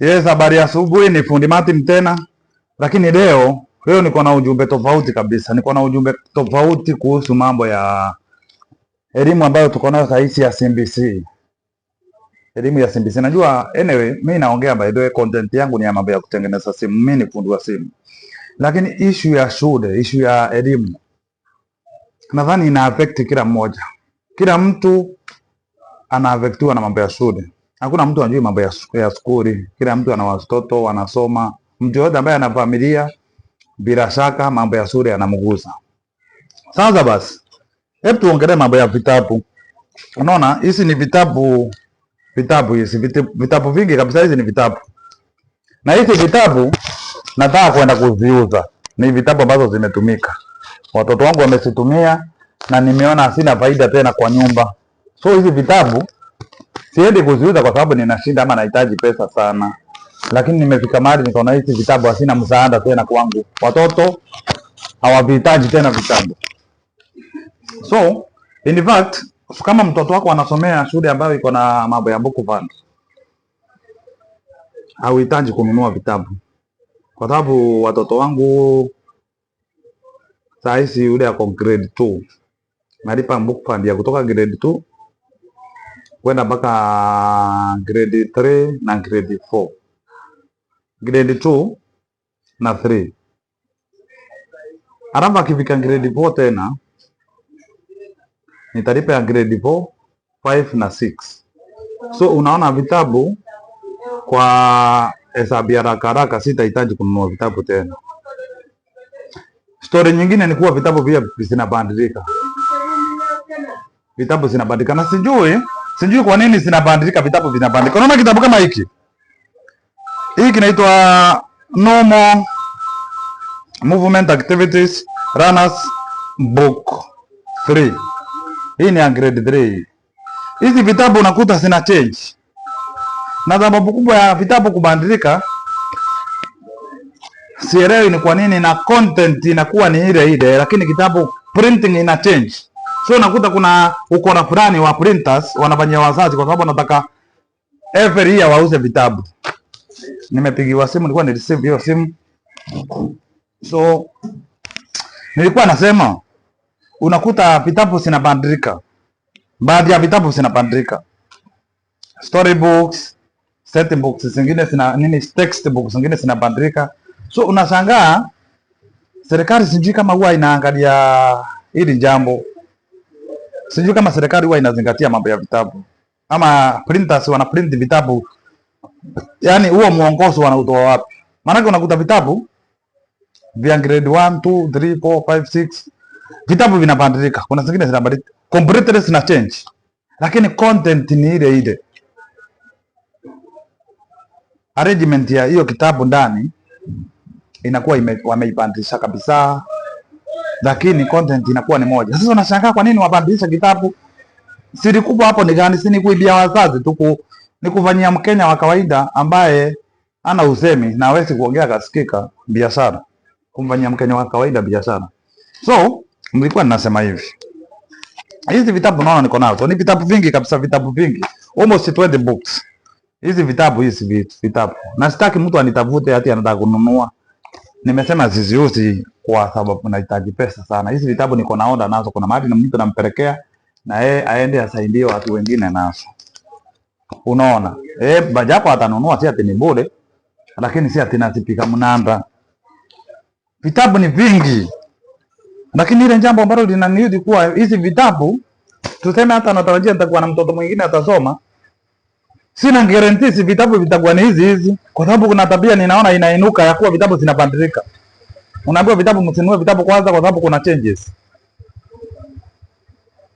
Yes, habari ya asubuhi, ni fundi Martin tena. Lakini leo niko na ujumbe tofauti kabisa. Niko na ujumbe tofauti kuhusu mambo ya elimu ambayo tuko nayo sasa ya CBC. Elimu ya CBC. Najua anyway, mimi naongea by the way, content yangu ni ya mambo ya kutengeneza simu. Mimi ni fundi wa simu. Lakini issue ya shule, issue ya elimu, nadhani ina affect kila mmoja. Kila mtu ana affectiwa na mambo ya shule. Hakuna mtu anajui mambo ya skuli. Kila mtu ana watoto wanasoma. Mtu yote ambaye ana familia, bila shaka mambo ya shule yanamgusa. Sasa basi, hebu tuongelee mambo ya vitabu. Unaona, hizi ni vitabu vingi kabisa. Hizi ni vitabu. Na hizi vitabu nataka kwenda kuziuza. Ni vitabu ambazo zimetumika. Watoto wangu wamezitumia na nimeona hasina faida tena kwa nyumba. So hizi vitabu siendi kuziuza kwa sababu nina shida ama nahitaji pesa sana. Lakini nimefika mahali nikaona hizi vitabu hasina msaada tena kwangu. Watoto hawavihitaji tena vitabu. So, in fact, kama mtoto wako anasomea shule ambayo iko na mambo ya book fund, hauhitaji kununua vitabu. Kwa sababu watoto wangu saa hizi yule ako grade 2. Nalipa book fund ya kutoka grade 2 kwenda mpaka grade 3 na grade 4. Grade 2 na 3. Alafu akifika grade 4 tena nitalipa ya grade 4, 5 na 6. So unaona vitabu kwa hesabu ya haraka sitahitaji kununua vitabu tena. Story nyingine ni kuwa vitabu pia zinabadilika. Vitabu zinabadilika na sijui kwa nini zinabadilika, vitabu vinabadilika. Unaona kitabu kama hiki. Hiki kinaitwa Normal Movement Activities Runners Book 3. Hii ni grade 3. Hizi vitabu unakuta zina change. Na sababu kubwa ya vitabu kubadilika, sielewi ni kwa nini, na content inakuwa ni ile ile, lakini kitabu printing ina change. So unakuta kuna ukora fulani wa printers wanafanyia wazazi kwa sababu wanataka every year wauze vitabu. Nimepigiwa simu, nilikuwa nireceive hiyo simu. So nilikuwa nasema unakuta vitabu zinabadilika. Baadhi ya vitabu zinabadilika. Story books, set books zingine text books zingine zinabadilika. So unashangaa serikali sijui kama huwa inaangalia hili jambo. Sijui kama serikali huwa inazingatia mambo ya vitabu. Ama printers wana print vitabu. Yaani huo muongozo wanautoa wapi? Maana unakuta vitabu vya grade 1, 2, 3, 4, 5, 6 vitabu vinabadilika. Kuna zingine zinabadilika. Completely zina change. Lakini content ni ile ile. Arrangement ya hiyo kitabu ndani inakuwa wameibadilisha kabisa. Lakini content inakuwa ni moja. Sasa unashangaa kwa nini wabadilisha kitabu? Siri kubwa hapo ni gani? Si ni kuibia wazazi tu, ni kufanyia Mkenya wa kawaida ambaye ana usemi na hawezi kuongea kasikika biashara. Kumfanyia Mkenya wa kawaida biashara. So, mlikuwa ninasema hivi. Hizi vitabu naona niko nazo. Ni vitabu vingi kabisa, vitabu vingi. Almost 20 books. Hizi vitabu. Na sitaki mtu anitafute ati anataka kununua. Nimesema siziuzi kwa sababu nahitaji pesa sana. Hizi vitabu niko na order nazo. Kuna mahali na mtu nampelekea na yeye aende asaidie watu wengine nazo. Unaona? Bajapo atanunua si ati ni bure, lakini si ati nasipika mnanda. Vitabu ni vingi. Lakini ile jambo ambalo linaniudhi kuwa hizi vitabu, tuseme hata natarajia nitakuwa na mtoto mwingine atasoma, sina guarantee hizi vitabu vitakuwa ni hizi kwa sababu kuna tabia ninaona inainuka ya kuwa vitabu zinabadilika. Unaambiwa vitabu msinunue vitabu kwanza kwa sababu kuna changes.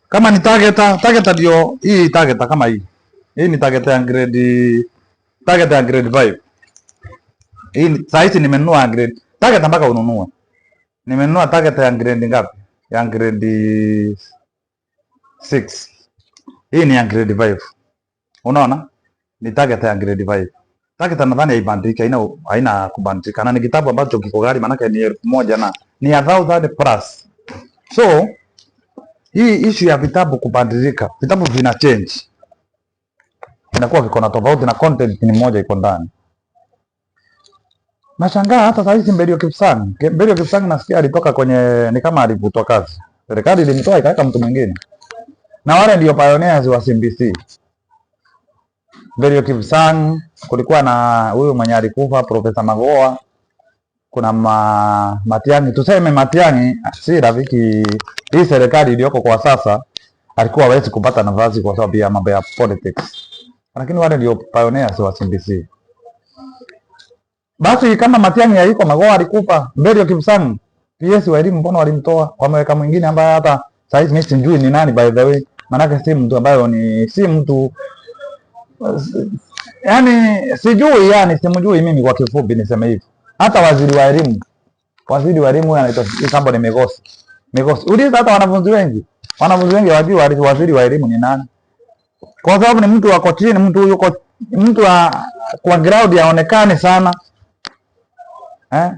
Kama ni target ndio hii target kama hii. Hii ni target ya grade 5. Hii saizi nimenunua grade target mpaka ununue. Nimenunua target ya grade ngapi? Ya grade 6. Hii ni ya grade 5. Unaona? Ni target ya grade 5. Target nadhani haibadilika, haina kubadilika. Na ni kitabu ambacho kiko ghali, maana ni 1000 na ni 1000 plus. So hii issue ya vitabu kubadilika, vitabu vina change. Inakuwa viko na tofauti na content ni moja iko ndani. Nashangaa hata saa hizi Mberio Kipsang. Mberio Kipsang nasikia alitoka kwenye, ni kama alivutwa kazi. Serikali ilimtoa ikaweka mtu mwingine. Na wale ndio pioneers wa CBC. Mberio Kipsang, kulikuwa na huyu mwenye alikufa Profesa Magoa. Kuna Matiang'i, tuseme Matiang'i si rafiki hii serikali iliyoko kwa sasa, alikuwa hawezi kupata nafasi kwa sababu ya mambo ya politics. Lakini wale ndio pioneers wa CBC. Basi kama Matiang'i hayuko, Magoa alikufa, Mberio Kipsang, PS wa elimu mbona walimtoa? Wameweka mwingine ambaye hata saizi mimi sijui ni nani, by the way. Maana si mtu ambaye ni si mtu yani sijui, yani simjui mimi, kwa kifupi niseme hivi. Hata waziri wa elimu anaitwa Kambo ni Migosi. Uliza hata wanafunzi wengi wajui waziri wa elimu ni nani, kwa sababu ni mtu wako chini, mtu yuko mtu kwa ground yaonekane sana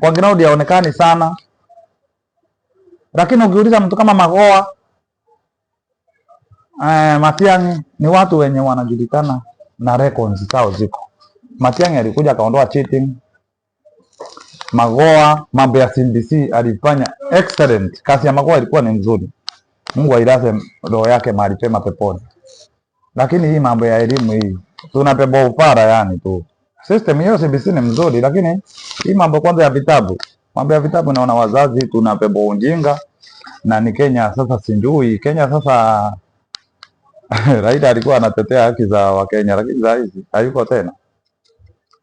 kwa ground yaonekane sana. Lakini ukiuliza mtu kama Magoa, Matiang'i, ni watu wenye wanajulikana na records zao ziko. Matiang'i alikuja akaondoa cheating. Magoa mambo ya CBC alifanya excellent. Kazi ya Magoa ilikuwa ni nzuri. Mungu ailaze roho yake mahali pema peponi. Lakini hii mambo ya elimu hii tunapeba upara yani tu. System hiyo CBC ni mzuri, lakini hii mambo kwanza ya vitabu. Mambo ya vitabu naona wazazi tunapeba ujinga, na ni Kenya sasa sijui. Kenya sasa Raila alikuwa anatetea haki za Wakenya, lakini saa hizi hayuko tena.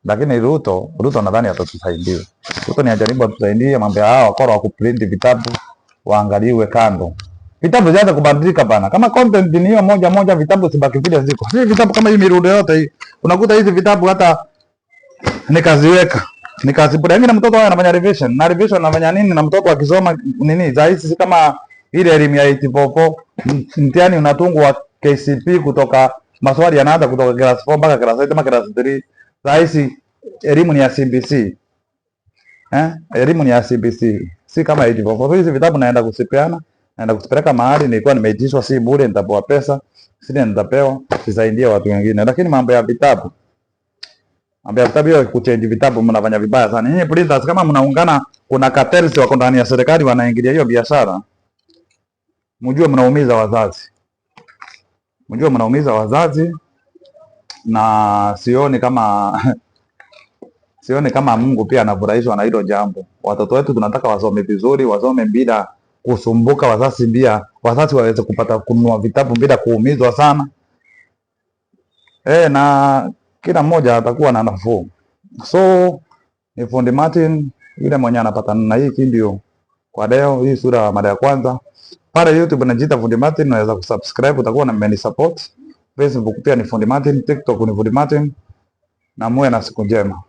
Lakini Ruto nadhani atatusaidia. Ruto ni ajaribu atusaidie mambo ya hao wakora wa kuprint vitabu, waangaliwe kando. Vitabu zianze kubadilika bana. Kama content ni hiyo moja, vitabu sibaki vile ziko. Si vitabu kama hii mirundo yote hii. Unakuta hizi vitabu hata nikaziweka. Nikazipura. Mimi na mtoto wangu anafanya revision. Na revision anafanya nini na mtoto akisoma nini? Zaidi si kama ile elimu ya 844. Mtihani unatungwa KCP kutoka maswali yanaanza kutoka class 4 mpaka class 8 mpaka class 3. Zaidi elimu ni ya CBC. Elimu ni ya CBC. Si kama 844. Hizi vitabu naenda kusipeana. Naenda kupeleka mahali nilikuwa nimeitishwa, si bure, nitapewa pesa, sisi nitapewa sisaidie watu wengine. Lakini mambo ya vitabu hiyo kuchange vitabu mnafanya vibaya sana. Nyinyi printers kama mnaungana, kuna cartels wako ndani ya serikali wanaingilia hiyo biashara. Mjue mnaumiza wazazi. Na sioni kama Mungu pia anafurahishwa na hilo jambo. Watoto wetu tunataka wasome vizuri, wasome bila kusumbuka, wazazi waweze kupata kununua vitabu bila kuumizwa sana. Na kila mmoja atakuwa na nafuu. So ni Fundi Martin yule mwenye anapata na hii video kwa leo, hii sura ya mada ya kwanza. Pale YouTube najiita Fundi Martin, unaweza kusubscribe, utakuwa na meni support. Facebook pia ni Fundi Martin, TikTok ni Fundi Martin, na muwe na siku njema.